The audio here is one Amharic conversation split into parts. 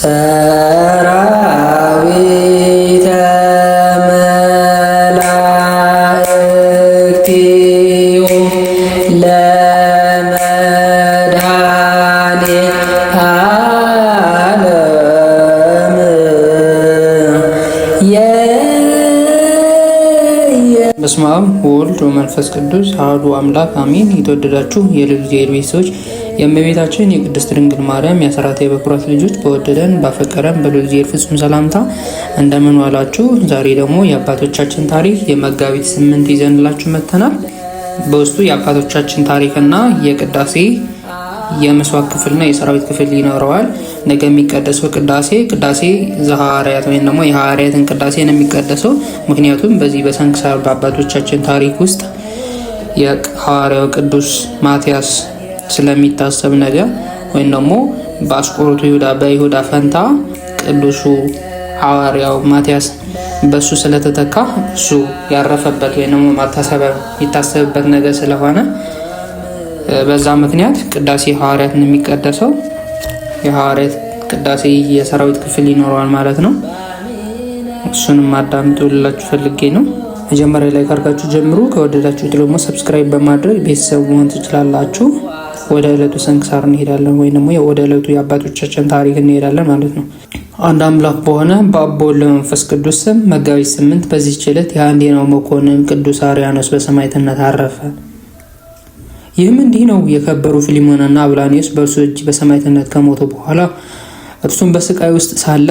ሰራዊተ መላእክቲሁ ለመድኃኔዓለም በስመ አብ ወወልድ ወመንፈስ ቅዱስ አሐዱ አምላክ አሜን። የተወደዳችሁ የልዑል እግዚአብሔር ቤተሰቦች የእመቤታችን የቅድስት ድንግል ማርያም የአስራተ የበኩራት ልጆች በወደደን ባፈቀረን በልዑል እግዚአብሔር ፍጹም ሰላምታ እንደምን ዋላችሁ? ዛሬ ደግሞ የአባቶቻችን ታሪክ የመጋቢት 8 ይዘንላችሁ መጥተናል። በውስጡ የአባቶቻችን ታሪክና የቅዳሴ የመስዋዕት ክፍልና የሰራዊት ክፍል ይኖረዋል። ነገ የሚቀደሰው ቅዳሴ ዘሐዋርያት ወይም ደግሞ የሐዋርያትን ቅዳሴ ነው የሚቀደሰው። ምክንያቱም በዚህ በስንክሳር በአባቶቻችን ታሪክ ውስጥ የሐዋርያው ቅዱስ ማትያስ ስለሚታሰብ ነገር ወይም ደግሞ በአስቆሮቱ ይሁዳ በይሁዳ ፈንታ ቅዱሱ ሐዋርያው ማትያስ በሱ ስለተተካ እሱ ያረፈበት ወይም ደግሞ ማታሰቢያ የሚታሰብበት ነገር ስለሆነ በዛ ምክንያት ቅዳሴ ሐዋርያት ነው የሚቀደሰው። የሐዋርያት ቅዳሴ የሰራዊት ክፍል ይኖረዋል ማለት ነው። እሱንም አዳምጡ ልላችሁ ፈልጌ ነው። መጀመሪያ ላይ ካርጋችሁ ጀምሩ። ከወደዳችሁት ደግሞ ሰብስክራይብ በማድረግ ቤተሰብ መሆን ትችላላችሁ። ወደ ዕለቱ ስንክሳር እንሄዳለን ወይም ደግሞ ወደ ዕለቱ የአባቶቻችን ታሪክ እንሄዳለን ማለት ነው። አንድ አምላክ በሆነ በአብ በወልድ በመንፈስ ቅዱስ ስም መጋቢት 8 በዚህች ዕለት የአንዴናው መኮንን ቅዱስ አርያኖስ በሰማዕትነት አረፈ። ይህም እንዲህ ነው። የከበሩ ፊሊሞናና አብላኒዮስ በእርሱ እጅ በሰማዕትነት ከሞቱ በኋላ እርሱም በስቃይ ውስጥ ሳለ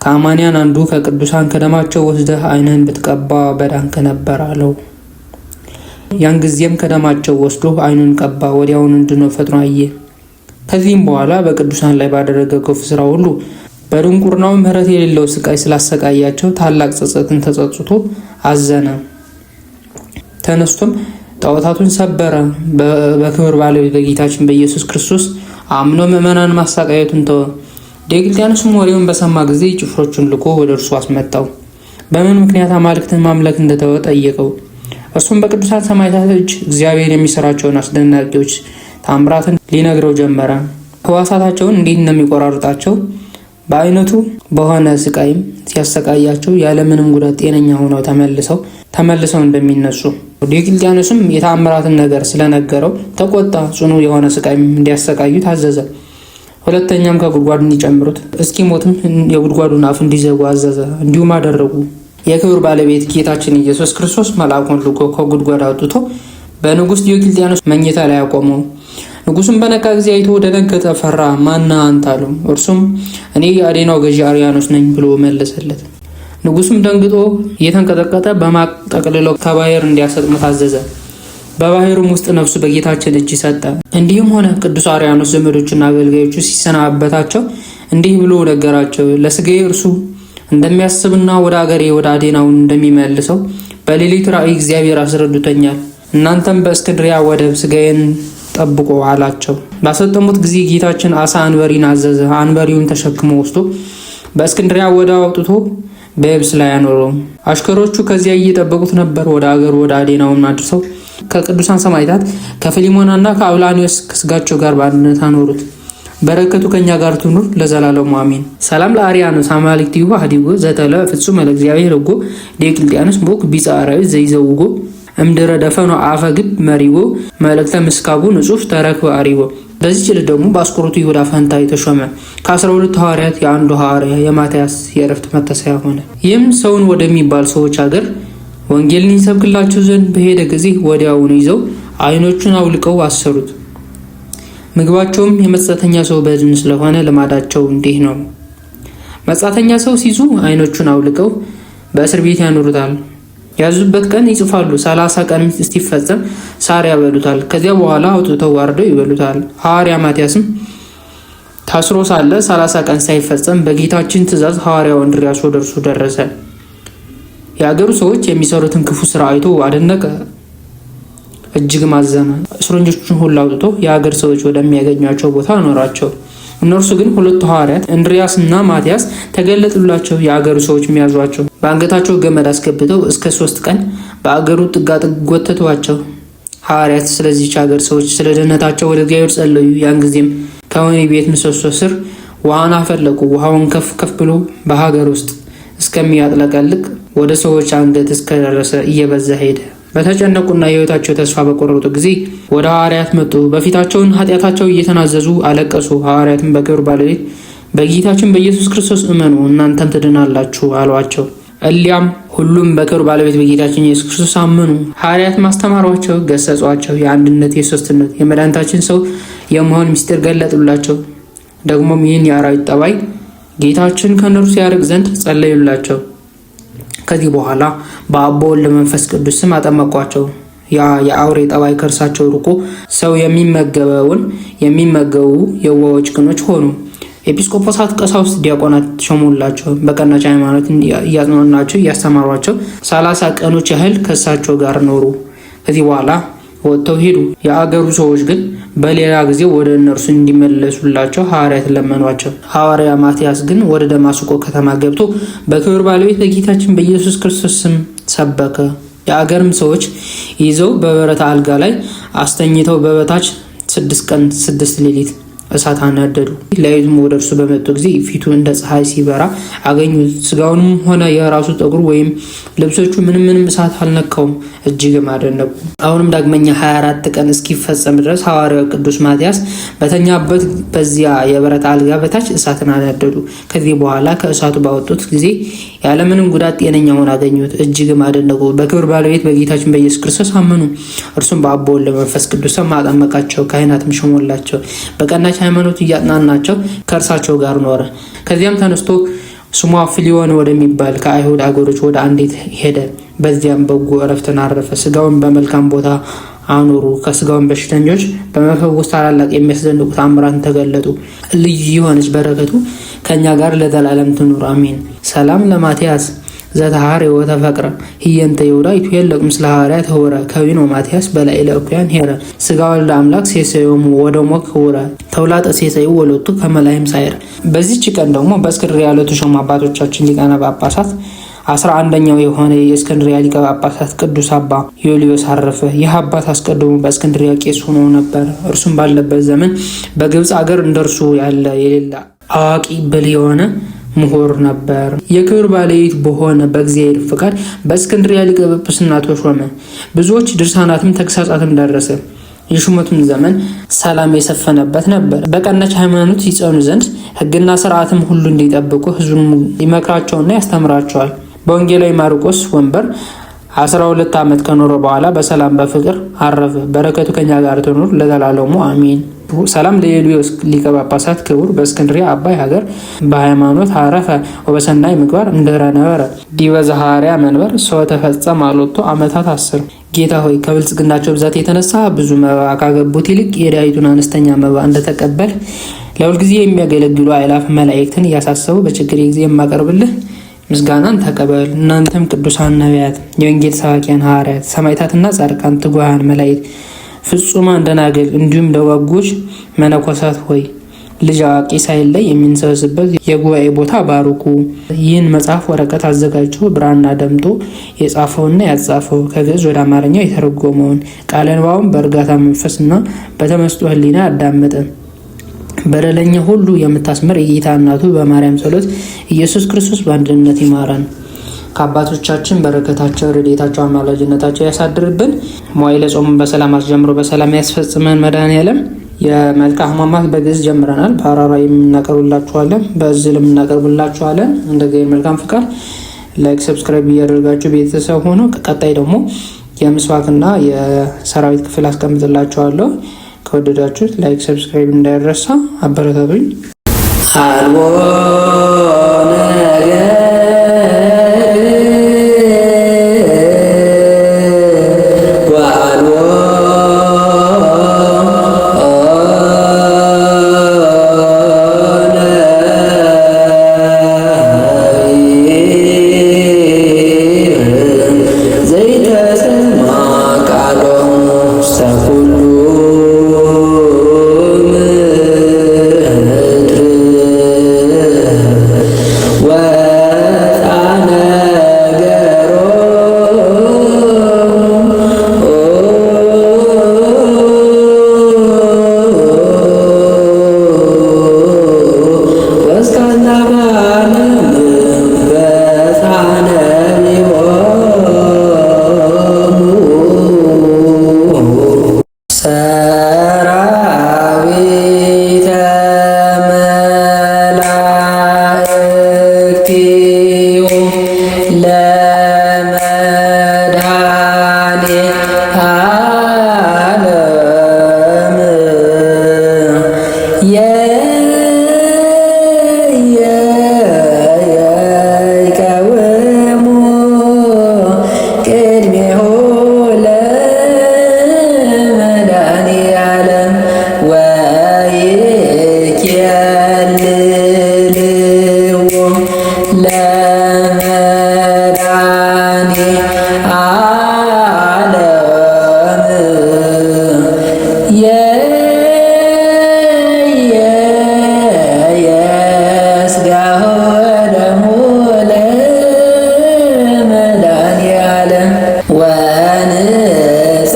ከአማንያን አንዱ ከቅዱሳን ከደማቸው ወስደህ ዓይንህን ብትቀባ በዳንክ ነበር አለው። ያን ጊዜም ከደማቸው ወስዶ ዓይኑን ቀባ፣ ወዲያውኑ እንድኖ ፈጥኖ አየ። ከዚህም በኋላ በቅዱሳን ላይ ባደረገ ክፉ ስራ ሁሉ በድንቁርናው ምሕረት የሌለው ስቃይ ስላሰቃያቸው ታላቅ ጸጸትን ተጸጽቶ አዘነ። ተነስቶም ጣዖታቱን ሰበረ። በክብር ባለቤት በጌታችን በኢየሱስ ክርስቶስ አምኖ ምዕመናን ማሰቃየቱን ተወ። ዲዮቅልጥያኖስም ወሬውን በሰማ ጊዜ ጭፍሮቹን ልኮ ወደ እርሱ አስመጣው። በምን ምክንያት አማልክትን ማምለክ እንደተወ ጠየቀው። እርሱም በቅዱሳን ሰማዕታት እጅ እግዚአብሔር የሚሰራቸውን አስደናቂዎች ታምራትን ሊነግረው ጀመረ። ሕዋሳታቸውን እንዴት እንደሚቆራርጣቸው በአይነቱ በሆነ ስቃይም ሲያሰቃያቸው ያለምንም ጉዳት ጤነኛ ሆነው ተመልሰው እንደሚነሱ። ዲዮቅልጥያኖስም የታምራትን ነገር ስለነገረው ተቆጣ። ጽኑ የሆነ ስቃይም እንዲያሰቃዩ ታዘዘ። ሁለተኛም ከጉድጓድ እንዲጨምሩት እስኪሞትም የጉድጓዱን አፍ እንዲዘጉ አዘዘ። እንዲሁም አደረጉ። የክብር ባለቤት ጌታችን ኢየሱስ ክርስቶስ መልአኩን ልኮ ከጉድጓድ አውጥቶ በንጉሥ ዲዮቅልጥያኖስ መኝታ ላይ አቆመው። ንጉሱም በነቃ ጊዜ አይቶ ደነገጠ፣ ፈራ። ማነህ አንተ አለው። እርሱም እኔ የአዴናው ገዢ አርያኖስ ነኝ ብሎ መለሰለት። ንጉሱም ደንግጦ እየተንቀጠቀጠ በማቅ ጠቅልሎ ከባህር እንዲያሰጥሙ ታዘዘ። በባህሩም ውስጥ ነፍሱ በጌታችን እጅ ሰጠ። እንዲህም ሆነ። ቅዱስ አርያኖስ ዘመዶቹና አገልጋዮቹ ሲሰናበታቸው እንዲህ ብሎ ነገራቸው። ለስጋዬ እርሱ እንደሚያስብና ወደ አገሬ ወደ አዴናው እንደሚመልሰው በሌሊት ራእይ እግዚአብሔር አስረድቶኛል። እናንተም በእስክንድርያ ወደብ ስጋዬን ጠብቆ አላቸው። ባሰጠሙት ጊዜ ጌታችን አሳ አንበሪን አዘዘ። አንበሪውን ተሸክሞ ወስዶ በእስክንድርያ ወደብ አውጥቶ በየብስ ላይ አኖረው። አሽከሮቹ ከዚያ እየጠበቁት ነበር። ወደ አገሩ ወደ አዴናውም አድርሰው ከቅዱሳን ሰማዕታት ከፊሊሞናና ከአብላኒዮስ ከስጋቸው ጋር በአንድነት አኖሩት። በረከቱ ከኛ ጋር ትኑር ለዘላለሙ አሜን። ሰላም ለአርያኖስ አማልክቲሁ አህዲጎ ዘተለ ፍጹም ለእግዚአብሔር ሕጎ ዲዮቅልጥያኖስ ሞክ ቢጸ አራዊት ዘይዘውጎ እምድረ ደፈኖ አፈ ግብ መሪጎ መልእክተ ምስካቡ ንጹፍ ተረክበ አሪጎ። በዚህ ጭል ደግሞ በአስቆሮቱ ይሁዳ ፈንታ የተሾመ ከ12 ሐዋርያት የአንዱ ሐዋርያ የማትያስ የዕረፍት መታሰቢያ ሆነ። ይህም ሰውን ወደሚባል ሰዎች አገር ወንጌልን ይሰብክላቸው ዘንድ በሄደ ጊዜ ወዲያውኑ ይዘው ዓይኖቹን አውልቀው አሰሩት። ምግባቸውም የመጻተኛ ሰው በድን ስለሆነ ልማዳቸው እንዲህ ነው። መጻተኛ ሰው ሲይዙ ዓይኖቹን አውልቀው በእስር ቤት ያኖሩታል። ያዙበት ቀን ይጽፋሉ። 30 ቀን እስኪፈጸም ሳር ያበሉታል። ከዚያ በኋላ አውጥተው ዋርደው ይበሉታል። ሐዋርያ ማትያስም ታስሮ ሳለ 30 ቀን ሳይፈጸም በጌታችን ትእዛዝ ሐዋርያው እንድርያስ ወደ እርሱ ደረሰ። የአገሩ ሰዎች የሚሰሩትን ክፉ ስራ አይቶ አደነቀ፣ እጅግ ማዘነ። እስረኞቹን ሁሉ አውጥቶ የአገር ሰዎች ወደሚያገኟቸው ቦታ አኖራቸው። እነርሱ ግን 2 ሐዋርያት እንድርያስና ማትያስ ተገለጡላቸው። የአገሩ ሰዎች የሚያዟቸው በአንገታቸው ገመድ አስገብተው እስከ 3 ቀን በአገሩ ጥጋጥግ ጎተቷቸው። ሐዋርያት ስለዚህች ሀገር ሰዎች ስለ ድህነታቸው ወደ እግዚአብሔር ጸለዩ። ያን ጊዜም ከወህኒ ቤት ምሰሶ ስር ውሃን አፈለቁ። ውሃውን ከፍ ከፍ ብሎ በሀገር ውስጥ እስከሚያጥለቀልቅ ወደ ሰዎች አንገት እስከደረሰ እየበዛ ሄደ። በተጨነቁና የሕይወታቸው ተስፋ በቆረጡ ጊዜ ወደ ሐዋርያት መጡ። በፊታቸውን ኃጢአታቸው እየተናዘዙ አለቀሱ። ሐዋርያትም በክብር ባለቤት በጌታችን በኢየሱስ ክርስቶስ እመኑ እናንተም ትድናላችሁ አሏቸው። እሊያም ሁሉም በክብር ባለቤት በጌታችን ኢየሱስ ክርስቶስ አመኑ። ሐዋርያት ማስተማሯቸው፣ ገሰጿቸው። የአንድነት የሶስትነት የመድኃኒታችን ሰው የመሆን ምስጢር ገለጡላቸው። ደግሞም ይህን የአራዊት ጠባይ ጌታችን ከእነርሱ ያርቅ ዘንድ ጸለዩላቸው። ከዚህ በኋላ በአብ በወልድ በመንፈስ ቅዱስ ስም አጠመቋቸው። ያ የአውሬ ጠባይ ከእርሳቸው ርቆ ሰው የሚመገቡ የዋሆች ቅኖች ሆኑ። ኤጲስቆጶሳት፣ ቀሳውስት፣ ዲያቆናት ሾሙላቸው። በቀናች ሃይማኖት እያጽናኗቸው እያስተማሯቸው 30 ቀኖች ያህል ከእሳቸው ጋር ኖሩ። ከዚህ በኋላ ወጥተው ሄዱ። የአገሩ ሰዎች ግን በሌላ ጊዜ ወደ እነርሱ እንዲመለሱላቸው ሐዋርያት ለመኗቸው። ሐዋርያ ማትያስ ግን ወደ ደማስቆ ከተማ ገብቶ በክብር ባለቤት በጌታችን በኢየሱስ ክርስቶስ ስም ሰበከ። የአገርም ሰዎች ይዘው በበረታ አልጋ ላይ አስተኝተው በበታች 6 ቀን 6 ሌሊት እሳት አነደዱ። ለይቱም ወደ እርሱ በመጡ ጊዜ ፊቱ እንደ ፀሐይ ሲበራ አገኙት። ስጋውንም ሆነ የራሱ ጠጉር ወይም ልብሶቹ ምንም እሳት አልነካውም። እጅግም አደነቁ። አሁንም ዳግመኛ 24 ቀን እስኪፈጸም ድረስ ሐዋርያው ቅዱስ ማትያስ በተኛበት በዚያ የብረት አልጋ በታች እሳትን አነደዱ። ከዚህ በኋላ ከእሳቱ ባወጡት ጊዜ ያለምንም ጉዳት ጤነኛውን አገኙት። እጅግም አደነቁ። በክብር ባለቤት በጌታችን በኢየሱስ ክርስቶስ አመኑ። እርሱም በአብ በወልድ በመንፈስ ቅዱስ አጠመቃቸው። ካህናትም ሾሞላቸው። በቀናች ሃይማኖት እያጽናናቸው ከእርሳቸው ጋር ኖረ። ከዚያም ተነስቶ ስሟ ፍሊዮን ወደሚባል ከአይሁድ አገሮች ወደ አንዲት ሄደ። በዚያም በጎ እረፍትን አረፈ። ስጋውን በመልካም ቦታ አኖሩ። ከስጋውን በሽተኞች በመፈወስ ታላላቅ የሚያስደንቁ ተአምራትን ተገለጡ። ልዩ የሆነች በረከቱ ከእኛ ጋር ለዘላለም ትኑር አሜን። ሰላም ለማትያስ ዘተሃሬ ወተፈቅረ ህየንተ ይሁዳ ይትየለቅ ምስለ ሐዋርያት ህውረ ከዊኖ ማትያስ በላይ ለእኩያን ሄረ ስጋ ወልደ አምላክ ሴሰዮሙ ወደሞክ ህውረ ተውላጠ ሴሰዩ ወለቱ ከመላይም ሳይር። በዚህች ቀን ደግሞ በእስክንድርያ ለተሾሙ አባቶቻችን ሊቃነ ጳጳሳት 11ኛው የሆነ የእስክንድርያ ሊቀ ጳጳሳት ቅዱስ አባ ዮልዮስ አረፈ። ይህ አባት አስቀድሞ በእስክንድርያ ቄስ ሆኖ ነበር። እርሱም ባለበት ዘመን በግብፅ አገር እንደርሱ ያለ የሌላ አዋቂ ብልህ የሆነ ምሁር ነበር። የክብር ባለቤት በሆነ በእግዚአብሔር ፍቃድ በእስክንድርያ ሊቀ ጵጵስና ተሾመ። ብዙዎች ድርሳናትም ተግሳጻትም ደረሰ። የሹመቱም ዘመን ሰላም የሰፈነበት ነበር። በቀናች ሃይማኖት ይጸኑ ዘንድ ሕግና ስርዓትም ሁሉ እንዲጠብቁ ሕዝቡን ይመክራቸውና ያስተምራቸዋል። በወንጌላዊ ማርቆስ ወንበር 12 ዓመት ከኖረ በኋላ በሰላም በፍቅር አረፈ። በረከቱ ከኛ ጋር ትኑር ለዘላለሙ አሜን። ሰላም ለዮልዮስ ሊቀ ጳጳሳት ክቡር በእስክንድርያ አባይ ሀገር በሃይማኖት አረፈ ወበሰናይ ምግባር እምድኅረ ነበረ ዲበ ዘሐዋርያ መንበር ሰው ተፈጸመ አሎቱ ዓመታት 10። ጌታ ሆይ ከብልጽግናቸው ብዛት የተነሳ ብዙ መባ ካገቡት ይልቅ የዳዊቱን አነስተኛ መባ እንደተቀበል ለሁልጊዜ የሚያገለግሉ አእላፍ መላእክትን እያሳሰቡ በችግር ጊዜ የማቀርብልህ ምስጋናን ተቀበል። እናንተም ቅዱሳን ነቢያት፣ የወንጌል ሰባኪያን ሐዋርያት፣ ሰማዕታትና ጻድቃን፣ ትጉሃን መላእክት፣ ፍጹማን ደናግል እንዲሁም ደጋጎች መነኮሳት ሆይ ልጅ አዋቂ ሳይለይ የምንሰበስበት የጉባኤ ቦታ ባርኩ። ይህን መጽሐፍ ወረቀት አዘጋጅቶ ብራና ደምጦ የጻፈውና ያጻፈው ከግዕዝ ወደ አማርኛ የተረጎመውን ቃለ ንባቡን በእርጋታ መንፈስና በተመስጦ ሕሊና ያዳመጠ በደለኛ ሁሉ የምታስምር የጌታ እናቱ በማርያም ጸሎት ኢየሱስ ክርስቶስ በአንድነት ይማረን። ከአባቶቻችን በረከታቸው ረድኤታቸው አማላጅነታቸው ያሳድርብን። መዋዕለ ጾሙን በሰላም አስጀምሮ በሰላም ያስፈጽመን። መድኃኔዓለም የመልክአ ሕማማት በግዕዝ ጀምረናል። በሐራራ የምናቀርብላችኋለን፣ በእዝል የምናቀርብላችኋለን። እንደዚህ መልካም ፍቃድ ላይክ ሰብስክራይብ እያደረጋችሁ ቤተሰብ ሆኖ ቀጣይ ደግሞ የምስዋክና የሰራዊት ክፍል አስቀምጥላችኋለሁ። ከወደዳችሁት ላይክ ሰብስክራይብ እንዳይረሳ፣ አበረታቱኝ። አልቦ ወንጻ